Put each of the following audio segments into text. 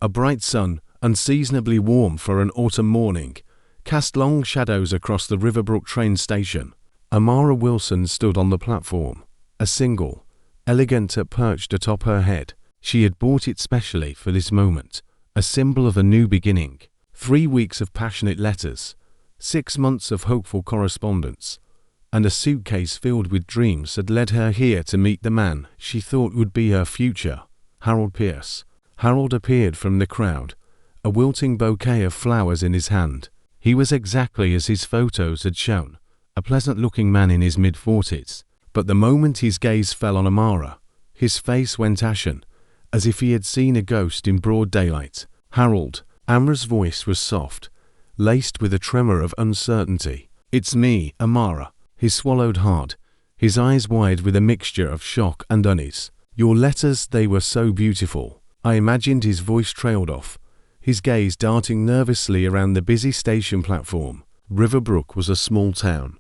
A bright sun, unseasonably warm for an autumn morning, cast long shadows across the Riverbrook train station. Amara Wilson stood on the platform, a single, elegant perched atop her head. She had bought it specially for this moment, a symbol of a new beginning. 3 weeks of passionate letters, 6 months of hopeful correspondence, and a suitcase filled with dreams had led her here to meet the man she thought would be her future, Harold Pierce. Harold appeared from the crowd, a wilting bouquet of flowers in his hand. He was exactly as his photos had shown, a pleasant-looking man in his mid-40s. But the moment his gaze fell on Amara, his face went ashen, as if he had seen a ghost in broad daylight. "Harold," Amara's voice was soft, laced with a tremor of uncertainty. "It's me, Amara." He swallowed hard, his eyes wide with a mixture of shock and unease. "Your letters, they were so beautiful." I imagined his voice trailed off, his gaze darting nervously around the busy station platform. Riverbrook was a small town,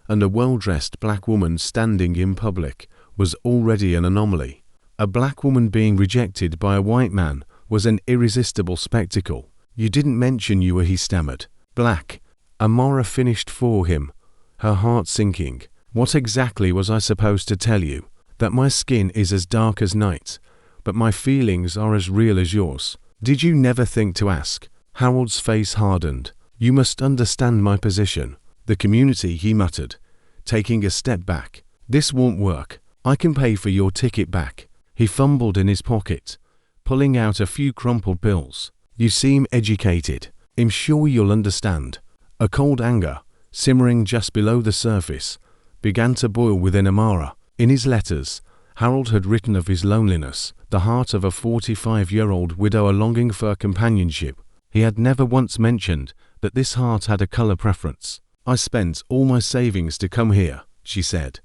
and a well-dressed black woman standing in public was already an anomaly. A black woman being rejected by a white man was an irresistible spectacle. "You didn't mention you were," he stammered. "Black." Amara finished for him, her heart sinking. "What exactly was I supposed to tell you? That my skin is as dark as night, but my feelings are as real as yours? Did you never think to ask?" Harold's face hardened. "You must understand my position. The community," he muttered, taking a step back. "This won't work. I can pay for your ticket back." He fumbled in his pocket, pulling out a few crumpled bills. "You seem educated. I'm sure you'll understand." A cold anger, simmering just below the surface, began to boil within Amara. In his letters, Harold had written of his loneliness, the heart of a 45-year-old widower longing for companionship. He had never once mentioned that this heart had a color preference. "I spent all my savings to come here," she said,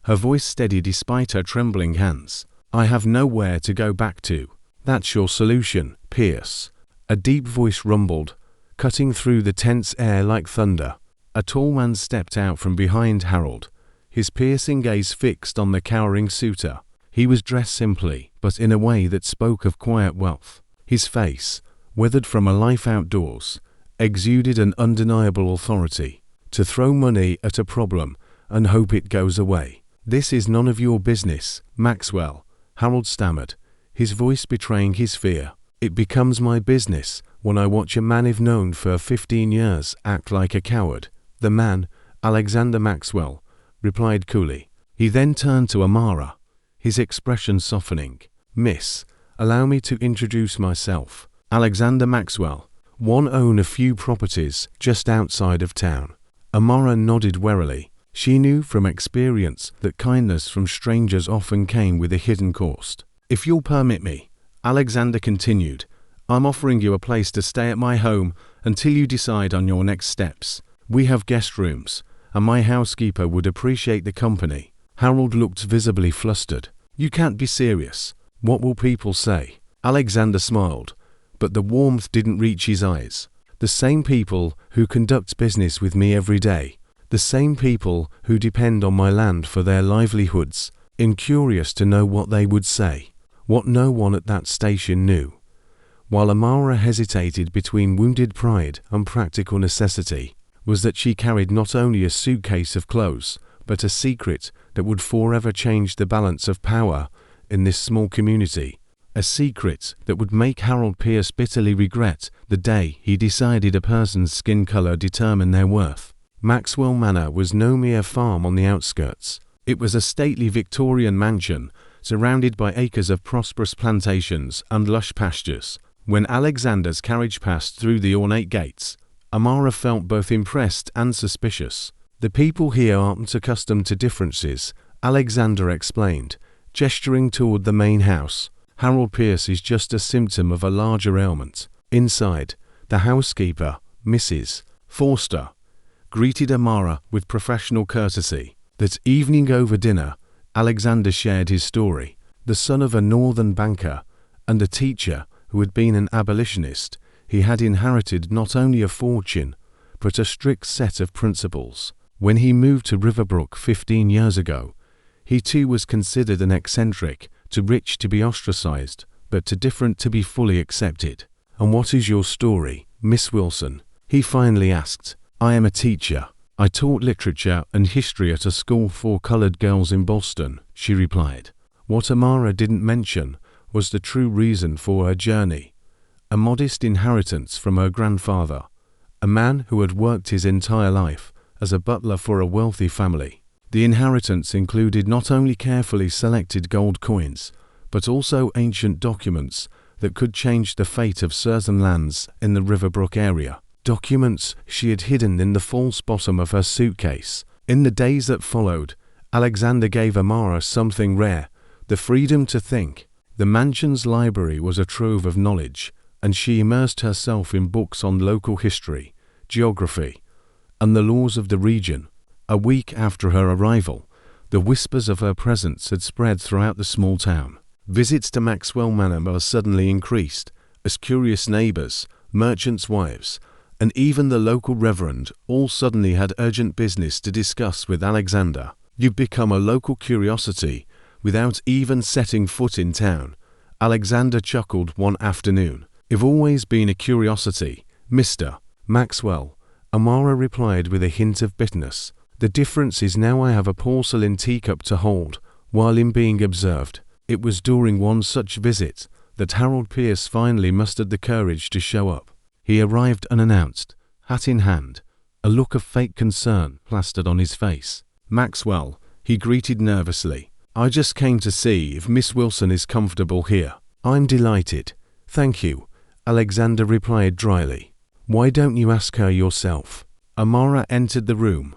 her voice steady despite her trembling hands. "I have nowhere to go back to." "That's your solution, Pierce," a deep voice rumbled, cutting through the tense air like thunder. A tall man stepped out from behind Harold, his piercing gaze fixed on the cowering suitor. He was dressed simply, but in a way that spoke of quiet wealth. His face, weathered from a life outdoors, exuded an undeniable authority. "To throw money at a problem and hope it goes away. This is none of your business, Maxwell," Harold stammered, his voice betraying his fear. "It becomes my business when I watch a man I've known for 15 years act like a coward." "The man, Alexander Maxwell," replied coolly. He then turned to Amara, his expression softening. "Miss, allow me to introduce myself. Alexander Maxwell. One own a few properties just outside of town." Amara nodded warily. She knew from experience that kindness from strangers often came with a hidden cost. "If you'll permit me," Alexander continued, "I'm offering you a place to stay at my home until you decide on your next steps. We have guest rooms, and my housekeeper would appreciate the company." Harold looked visibly flustered. "You can't be serious. What will people say?" Alexander smiled, but the warmth didn't reach his eyes. "The same people who conduct business with me every day. The same people who depend on my land for their livelihoods." I'm curious to know what they would say. What no one at that station knew. While Amara hesitated between wounded pride and practical necessity, was that she carried not only a suitcase of clothes, but a secret that would forever change the balance of power in this small community. A secret that would make Harold Pierce bitterly regret the day he decided a person's skin color determined their worth. Maxwell Manor was no mere farm on the outskirts. It was a stately Victorian mansion surrounded by acres of prosperous plantations and lush pastures. When Alexander's carriage passed through the ornate gates, Amara felt both impressed and suspicious. "The people here aren't accustomed to differences," Alexander explained, gesturing toward the main house. "Harold Pierce is just a symptom of a larger ailment." Inside, the housekeeper, Mrs. Forster, greeted Amara with professional courtesy. That evening over dinner, Alexander shared his story. The son of a northern banker and a teacher who had been an abolitionist, he had inherited not only a fortune, but a strict set of principles. When he moved to Riverbrook 15 years ago, he too was considered an eccentric, too rich to be ostracized. but too different to be fully accepted. "And what is your story, Miss Wilson?" he finally asked. "I am a teacher. I taught literature and history at a school for colored girls in Boston," she replied. What Amara didn't mention was the true reason for her journey: a modest inheritance from her grandfather, a man who had worked his entire life as a butler for a wealthy family. The inheritance included not only carefully selected gold coins, but also ancient documents that could change the fate of certain lands in the Riverbrook area. Documents she had hidden in the false bottom of her suitcase. In the days that followed, Alexander gave Amara something rare: the freedom to think. The mansion's library was a trove of knowledge, and she immersed herself in books on local history, geography, and the laws of the region. A week after her arrival, the whispers of her presence had spread throughout the small town. Visits to Maxwell Manor suddenly increased, as curious neighbors, merchants' wives, and even the local reverend all suddenly had urgent business to discuss with Alexander. "You've become a local curiosity without even setting foot in town," Alexander chuckled one afternoon. "You've always been a curiosity, Mr. Maxwell," Amara replied with a hint of bitterness. "The difference is now I have a porcelain teacup to hold while I'm being observed." It was during one such visit that Harold Pierce finally mustered the courage to show up. He arrived unannounced, hat in hand, a look of fake concern plastered on his face. "Maxwell," he greeted nervously, "I just came to see if Miss Wilson is comfortable here." "I'm delighted. Thank you," Alexander replied dryly. "Why don't you ask her yourself?" Amara entered the room,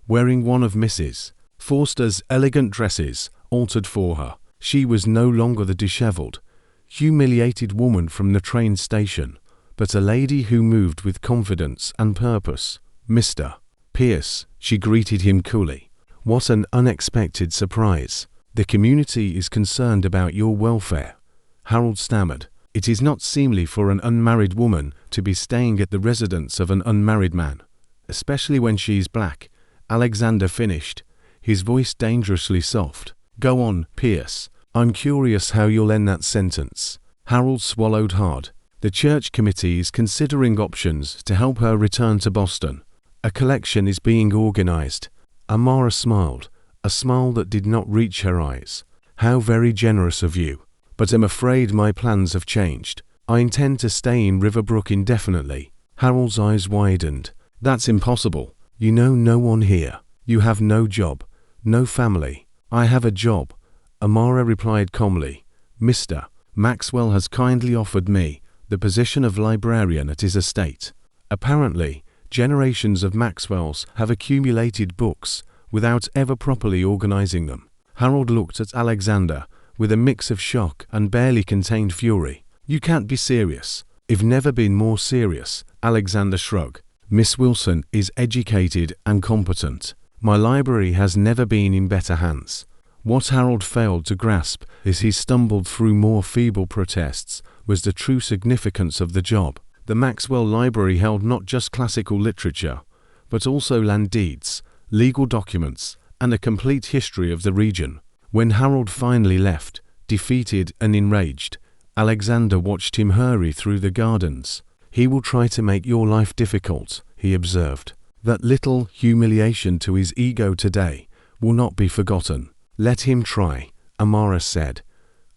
wearing one of Mrs. Forster's elegant dresses, altered for her. She was no longer the disheveled, humiliated woman from the train station, but a lady who moved with confidence and purpose. "Mr. Pierce," she greeted him coolly. "What an unexpected surprise. The community is concerned about your welfare." Harold stammered. "It is not seemly for an unmarried woman to be staying at the residence of an unmarried man, especially when she's black," Alexander finished, his voice dangerously soft. "Go on, Pierce. I'm curious how you'll end that sentence." Harold swallowed hard. "The church committee is considering options to help her return to Boston. A collection is being organized." Amara smiled, a smile that did not reach her eyes. "How very generous of you. But I'm afraid my plans have changed. I intend to stay in Riverbrook indefinitely." Harold's eyes widened. "That's impossible. You know no one here. You have no job, no family." "I have a job," Amara replied calmly. "Mr. Maxwell has kindly offered me the position of librarian at his estate. Apparently, generations of Maxwells have accumulated books without ever properly organizing them." Harold looked at Alexander with a mix of shock and barely contained fury. "You can't be serious." "I've never been more serious," Alexander shrugged. "Miss Wilson is educated and competent. My library has never been in better hands." What Harold failed to grasp as he stumbled through more feeble protests was the true significance of the job. The Maxwell Library held not just classical literature, but also land deeds, legal documents, and a complete history of the region. When Harold finally left, defeated and enraged, Alexander watched him hurry through the gardens. "He will try to make your life difficult," he observed. "That little humiliation to his ego today will not be forgotten." "Let him try," Amara said,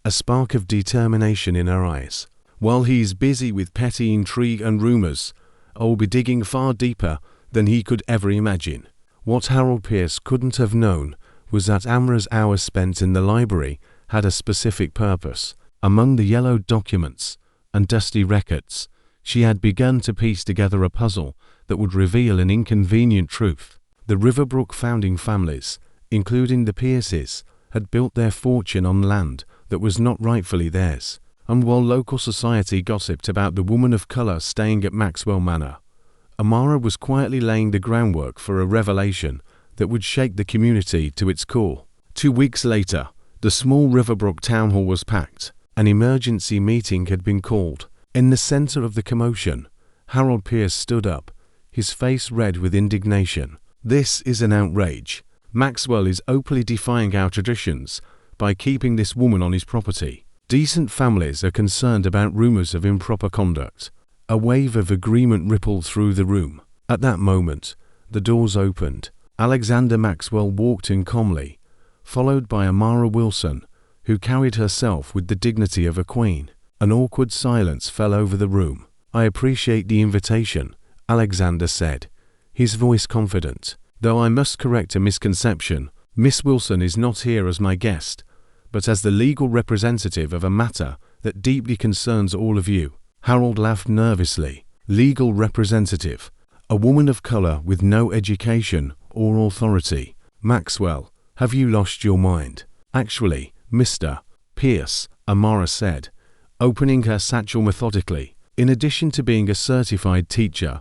a spark of determination in her eyes. "While he is busy with petty intrigue and rumors, I will be digging far deeper than he could ever imagine." What Harold Pierce couldn't have known was that Amara's hours spent in the library had a specific purpose. Among the yellowed documents and dusty records, she had begun to piece together a puzzle that would reveal an inconvenient truth. The Riverbrook founding families, including the Pierces, had built their fortune on land that was not rightfully theirs. And while local society gossiped about the woman of color staying at Maxwell Manor, Amara was quietly laying the groundwork for a revelation that would shake the community to its core. 2 weeks later, the small Riverbrook town hall was packed. An emergency meeting had been called. In the center of the commotion, Harold Pierce stood up, his face red with indignation. "This is an outrage. Maxwell is openly defying our traditions by keeping this woman on his property. Decent families are concerned about rumors of improper conduct. A wave of agreement rippled through the room. At that moment, the doors opened. Alexander Maxwell walked in calmly, followed by Amara Wilson, who carried herself with the dignity of a queen. An awkward silence fell over the room. "I appreciate the invitation," Alexander said, his voice confident. "Though I must correct a misconception, Miss Wilson is not here as my guest, but as the legal representative of a matter that deeply concerns all of you." Harold laughed nervously. Legal representative. A woman of color with no education or authority. "Maxwell, have you lost your mind?" "Actually, Mr. Pierce," Amara said, opening her satchel methodically. "In addition to being a certified teacher,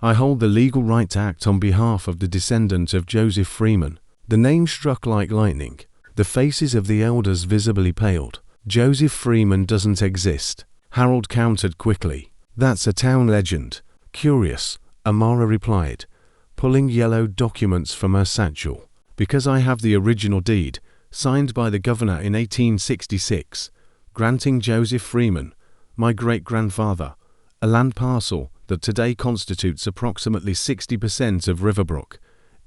I hold the legal right to act on behalf of the descendant of Joseph Freeman." The name struck like lightning. The faces of the elders visibly paled. "Joseph Freeman doesn't exist," Harold countered quickly. "That's a town legend." "Curious," Amara replied, pulling yellow documents from her satchel. "Because I have the original deed, signed by the governor in 1866, granting Joseph Freeman, my great-grandfather, a land parcel that today constitutes approximately 60% of Riverbrook,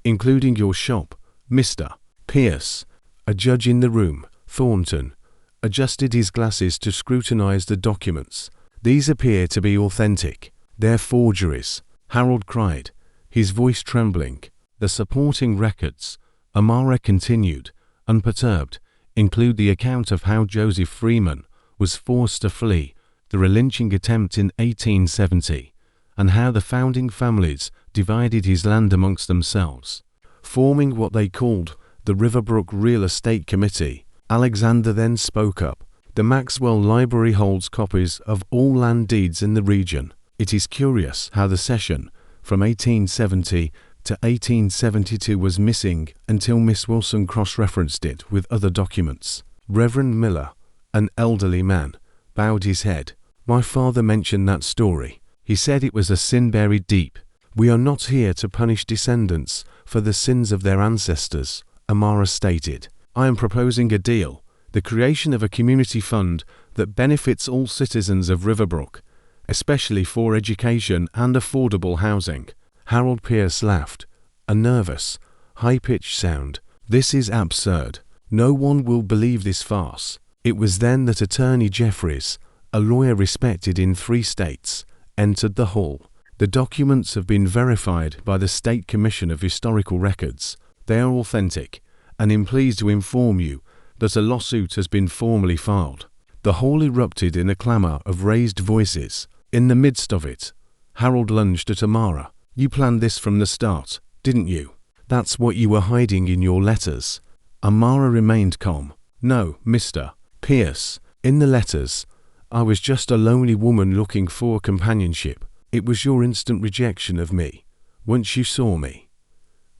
including your shop, Mr. Pierce." A judge in the room, Thornton, adjusted his glasses to scrutinize the documents. "These appear to be authentic." "They're forgeries," Harold cried, his voice trembling. "The supporting records," Amara continued, unperturbed, "include the account of how Joseph Freeman was forced to flee the lynching attempt in 1870, and how the founding families divided his land amongst themselves, forming what they called the Riverbrook Real Estate Committee." Alexander then spoke up. "The Maxwell Library holds copies of all land deeds in the region. It is curious how the session from 1870 to 1872 was missing until Miss Wilson cross-referenced it with other documents." Reverend Miller, an elderly man, bowed his head. "My father mentioned that story. He said it was a sin buried deep." "We are not here to punish descendants for the sins of their ancestors," Amara stated. "I am proposing a deal, the creation of a community fund that benefits all citizens of Riverbrook, especially for education and affordable housing." Harold Pierce laughed, a nervous, high-pitched sound. "This is absurd. No one will believe this farce." It was then that Attorney Jeffries, a lawyer respected in 3 states, entered the hall. "The documents have been verified by the State Commission of Historical Records. They are authentic, and I'm pleased to inform you that a lawsuit has been formally filed." The hall erupted in a clamor of raised voices. In the midst of it, Harold lunged at Amara. "You planned this from the start, didn't you? That's what you were hiding in your letters." Amara remained calm. "No, Mr. Pierce. In the letters, I was just a lonely woman looking for companionship. It was your instant rejection of me, once you saw me,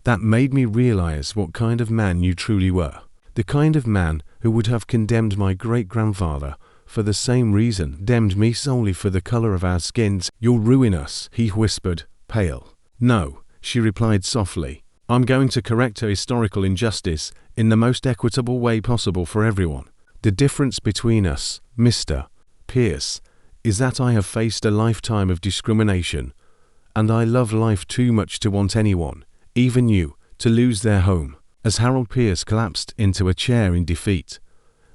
that made me realize what kind of man you truly were. The kind of man who would have condemned my great-grandfather for the same reason, condemned me solely for the color of our skins. You'll ruin us," he whispered, pale. "No," she replied softly. "I'm going to correct a historical injustice in the most equitable way possible for everyone. The difference between us, Mr. Pierce, is that I have faced a lifetime of discrimination, and I love life too much to want anyone, even you, to lose their home." As Harold Pierce collapsed into a chair in defeat,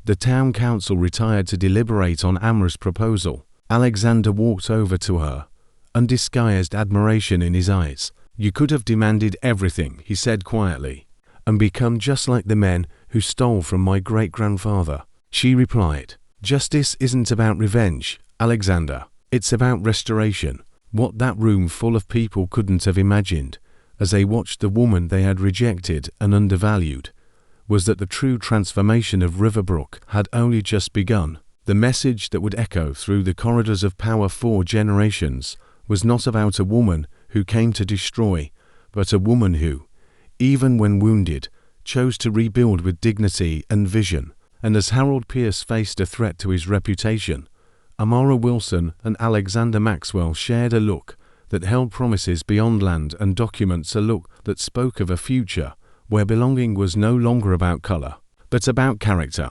the town council retired to deliberate on Amara's proposal. Alexander walked over to her, undisguised admiration in his eyes. "You could have demanded everything," he said quietly, "and become just like the men who stole from my great-grandfather." She replied, "Justice isn't about revenge, Alexander. It's about restoration." What that room full of people couldn't have imagined, as they watched the woman they had rejected and undervalued, was that the true transformation of Riverbrook had only just begun. The message that would echo through the corridors of power for generations was not about a woman who came to destroy, but a woman who, even when wounded, chose to rebuild with dignity and vision. And as Harold Pierce faced a threat to his reputation, Amara Wilson and Alexander Maxwell shared a look that held promises beyond land and documents, a look that spoke of a future where belonging was no longer about color, but about character.